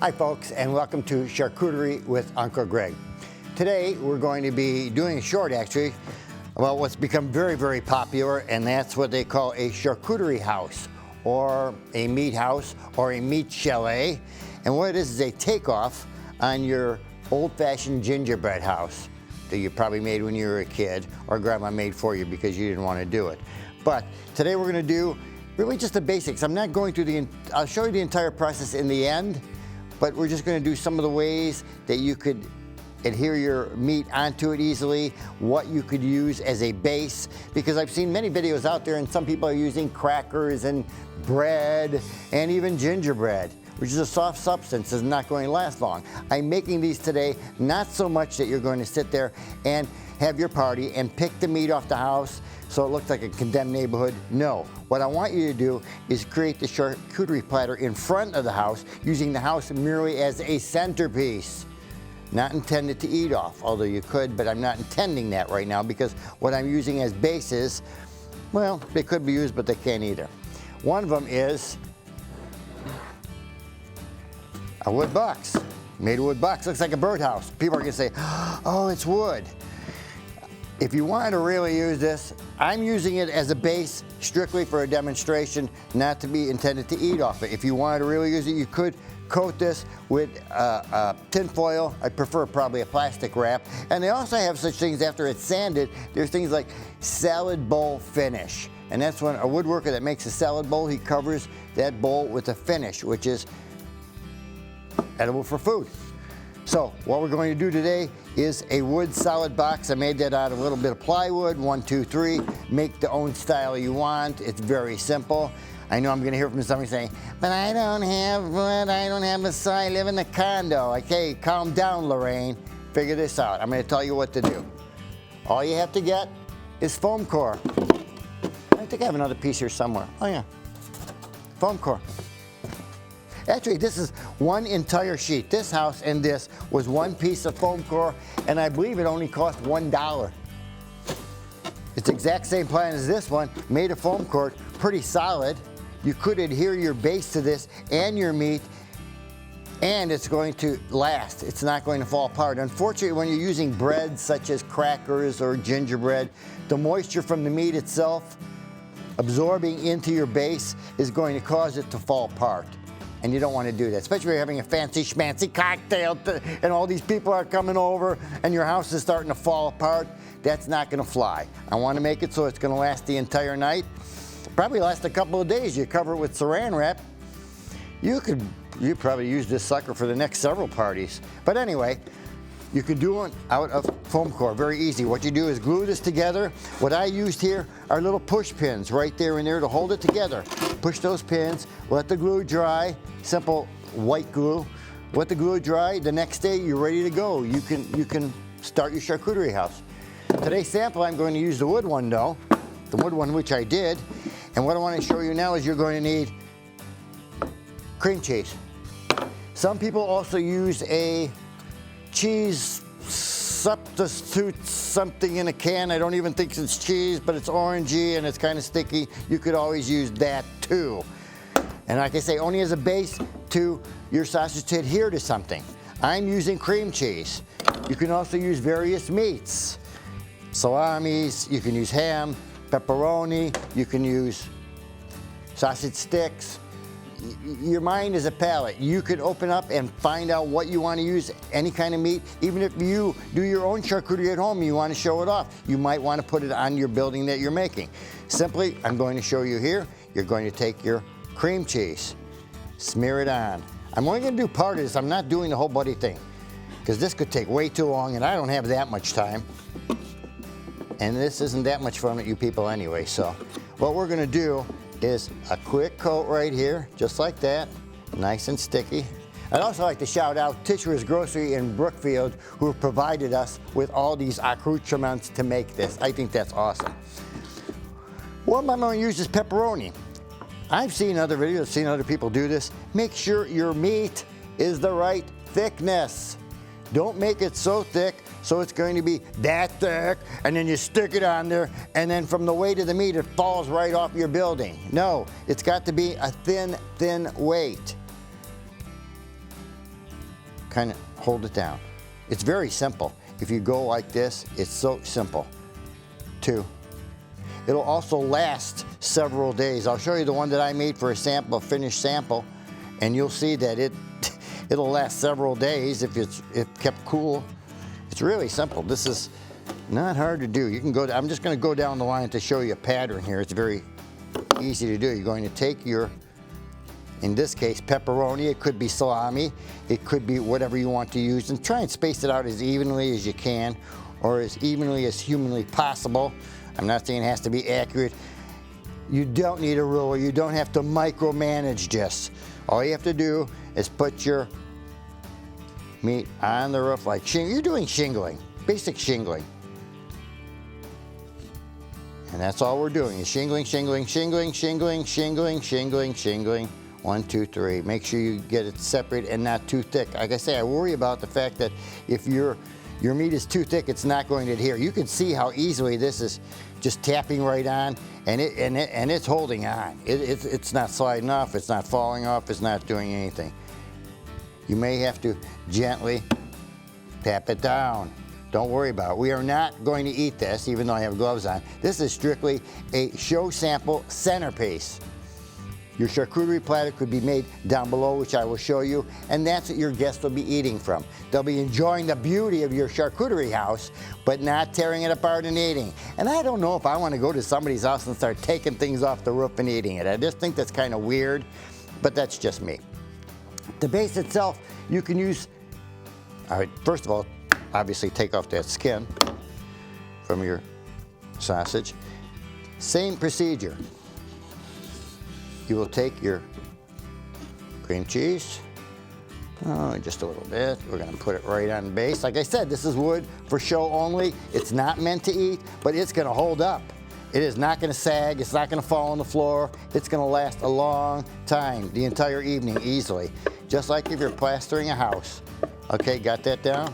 Hi folks, and welcome to Charcuterie with Uncle Greg. Today we're going to be doing a short actually about what's become very, very popular, and that's what they call a charcuterie house or a meat house or a meat chalet. And what it is a takeoff on your old-fashioned gingerbread house that you probably made when you were a kid or grandma made for you because you didn't want to do it. But today we're going to do really just the basics. I'm not going through I'll show you the entire process in the end, but we're just going to do some of the ways that you could adhere your meat onto it easily, what you could use as a base, because I've seen many videos out there and some people are using crackers and bread and even gingerbread, which is a soft substance, is not going to last long. I'm making these today not so much that you're going to sit there and have your party and pick the meat off the house so it looks like a condemned neighborhood. No, what I want you to do is create the charcuterie platter in front of the house using the house merely as a centerpiece. Not intended to eat off, although you could, but I'm not intending that right now because what I'm using as bases, well, they could be used, but they can't either. One of them is a wood box. Made of wood box, looks like a birdhouse. People are gonna say, oh, it's wood. If you want to really use this, I'm using it as a base strictly for a demonstration, not to be intended to eat off it. If you wanted to really use it, you could coat this with tin foil. I prefer probably a plastic wrap. And they also have such things after it's sanded. There's things like salad bowl finish. And that's when a woodworker that makes a salad bowl, he covers that bowl with a finish, which is edible for food. So what we're going to do today is a wood solid box. I made that out of a little bit of plywood, 1, 2, 3. Make the own style you want. It's very simple. I know I'm going to hear from somebody saying, but I don't have wood, I don't have a I live in a condo. Okay, calm down, Lorraine. Figure this out. I'm going to tell you what to do. All you have to get is foam core. I think I have another piece here somewhere. Oh yeah, foam core. Actually, this is one entire sheet. This house and this was one piece of foam core, and I believe it only cost $1. It's the exact same plan as this one, made of foam core, pretty solid. You could adhere your base to this and your meat, and it's going to last. It's not going to fall apart. Unfortunately, when you're using bread such as crackers or gingerbread, the moisture from the meat itself absorbing into your base is going to cause it to fall apart. And you don't want to do that, especially if you're having a fancy schmancy cocktail and all these people are coming over and your house is starting to fall apart. That's not going to fly. I want to make it so it's going to last the entire night. Probably last a couple of days. You cover it with saran wrap. You probably use this sucker for the next several parties. But anyway, you can do it out of foam core, very easy. What you do is glue this together. What I used here are little push pins right there and there to hold it together. Push those pins, let the glue dry, simple white glue. Let the glue dry, the next day you're ready to go. You can start your charcuterie house. Today's sample, I'm going to use the wood one though, the wood one which I did. And what I want to show you now is you're going to need cream cheese. Some people also use a cheese substitute, something in a can. I don't even think it's cheese, but it's orangey and it's kind of sticky. You could always use that too. And like I say, only as a base to your sausage to adhere to something. I'm using cream cheese. You can also use various meats. Salamis, you can use ham, pepperoni, you can use sausage sticks. Your mind is a palette. You could open up and find out what you want to use, any kind of meat. Even if you do your own charcuterie at home, you want to show it off, you might want to put it on your building that you're making. Simply, I'm going to show you here. You're going to take your cream cheese, smear it on. I'm only going to do part of this. I'm not doing the whole bloody thing because this could take way too long and I don't have that much time. And this isn't that much fun with you people anyway. So what we're going to do is a quick coat right here, just like that, nice and sticky. I'd also like to shout out Tishra's Grocery in Brookfield, who have provided us with all these accoutrements to make this. I think that's awesome. What I'm going to use is pepperoni. I've seen other videos, seen other people do this. Make sure your meat is the right thickness. Don't make it so thick so it's going to be that thick, and then you stick it on there, and then from the weight of the meat, it falls right off your building. No, it's got to be a thin, thin weight. kind of hold it down. It's very simple. If you go like this, it's so simple. 2. It'll also last several days. I'll show you the one that I made for a sample, a finished sample, and you'll see that it'll last several days if it's kept cool. It's really simple. This is not hard to do. You can go, I'm just going to go down the line to show you a pattern here. It's very easy to do. You're going to take your, in this case, pepperoni. It could be salami. It could be whatever you want to use, and try and space it out as evenly as you can, or as evenly as humanly possible. I'm not saying it has to be accurate. You don't need a ruler. You don't have to micromanage this. All you have to do is put your meat on the roof like shingling. You're doing shingling, basic shingling. And that's all we're doing is shingling, shingling, shingling, shingling, shingling, shingling, shingling. 1, 2, 3. Make sure you get it separate and not too thick. Like I say, I worry about the fact that if your meat is too thick, it's not going to adhere. You can see how easily this is just tapping right on, and it's holding on. It's not sliding off. It's not falling off. It's not doing anything. You may have to gently tap it down. Don't worry about it. We are not going to eat this, even though I have gloves on. This is strictly a show sample centerpiece. Your charcuterie platter could be made down below, which I will show you, and that's what your guests will be eating from. They'll be enjoying the beauty of your charcuterie house, but not tearing it apart and eating. And I don't know if I want to go to somebody's house and start taking things off the roof and eating it. I just think that's kind of weird, but that's just me. The base itself, you can use, all right, first of all, obviously take off that skin from your sausage. Same procedure. You will take your cream cheese, just a little bit. We're going to put it right on the base. Like I said, this is wood for show only. It's not meant to eat, but it's going to hold up. It is not going to sag. It's not going to fall on the floor. It's going to last a long time, the entire evening easily. Just like if you're plastering a house. Okay, got that down?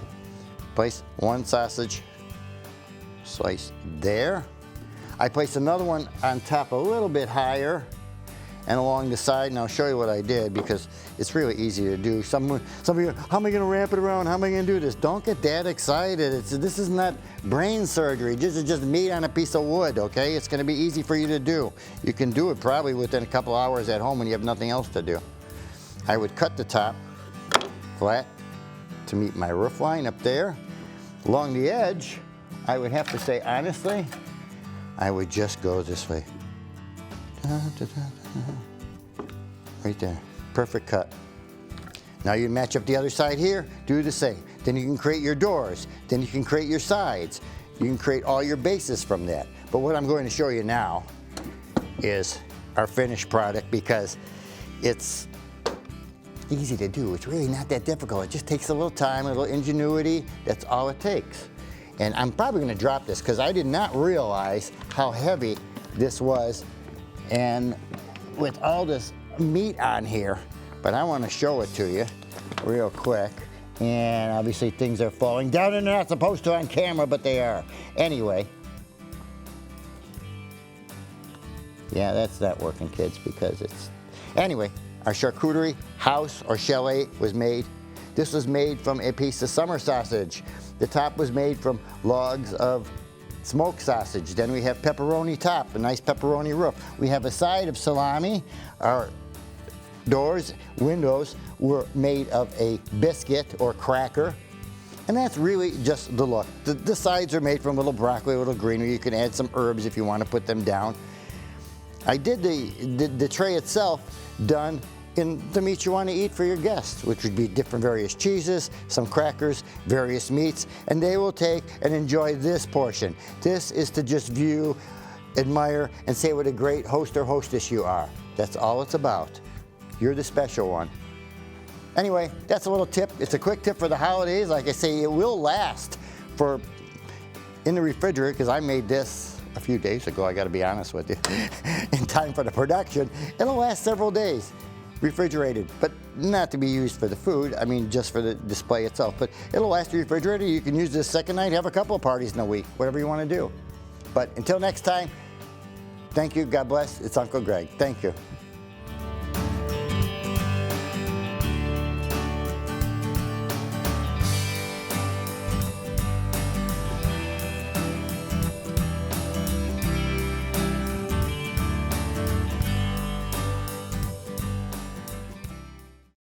Place one sausage slice there. I place another one on top a little bit higher and along the side, and I'll show you what I did because it's really easy to do. Some of you, how am I going to wrap it around? How am I going to do this? Don't get that excited. This is not brain surgery. This is just meat on a piece of wood, okay? It's going to be easy for you to do. You can do it probably within a couple hours at home when you have nothing else to do. I would cut the top flat to meet my roof line up there. Along the edge, I would have to say honestly, I would just go this way. Right there, perfect cut. Now you match up the other side here, do the same. Then you can create your doors, then you can create your sides. You can create all your bases from that. But what I'm going to show you now is our finished product because it's easy to do. It's really not that difficult. It just takes a little time, a little ingenuity. That's all it takes. And I'm probably going to drop this because I did not realize how heavy this was, and with all this meat on here, but I want to show it to you real quick. And obviously things are falling down, and they're not supposed to on camera, but they are. Anyway, yeah, that's not working, kids, because it's, anyway, our charcuterie house or chalet was made. This was made from a piece of summer sausage. The top was made from logs of smoked sausage. Then we have pepperoni top, a nice pepperoni roof. We have a side of salami. Our doors, windows were made of a biscuit or cracker. And that's really just the look. The sides are made from little broccoli, a little greenery. You can add some herbs if you want to put them down. I did the tray itself done in the meat you want to eat for your guests, which would be different various cheeses, some crackers, various meats, and they will take and enjoy this portion. This is to just view, admire, and say what a great host or hostess you are. That's all it's about. You're the special one. Anyway, that's a little tip. It's a quick tip for the holidays. Like I say, it will last for in the refrigerator because I made this a few days ago, I got to be honest with you, in time for the production. It'll last several days. Refrigerated, but not to be used for the food. I mean, just for the display itself. But it'll last the refrigerator. You can use this second night, have a couple of parties in a week, whatever you want to do. But until next time, thank you. God bless. It's Uncle Greg. Thank you.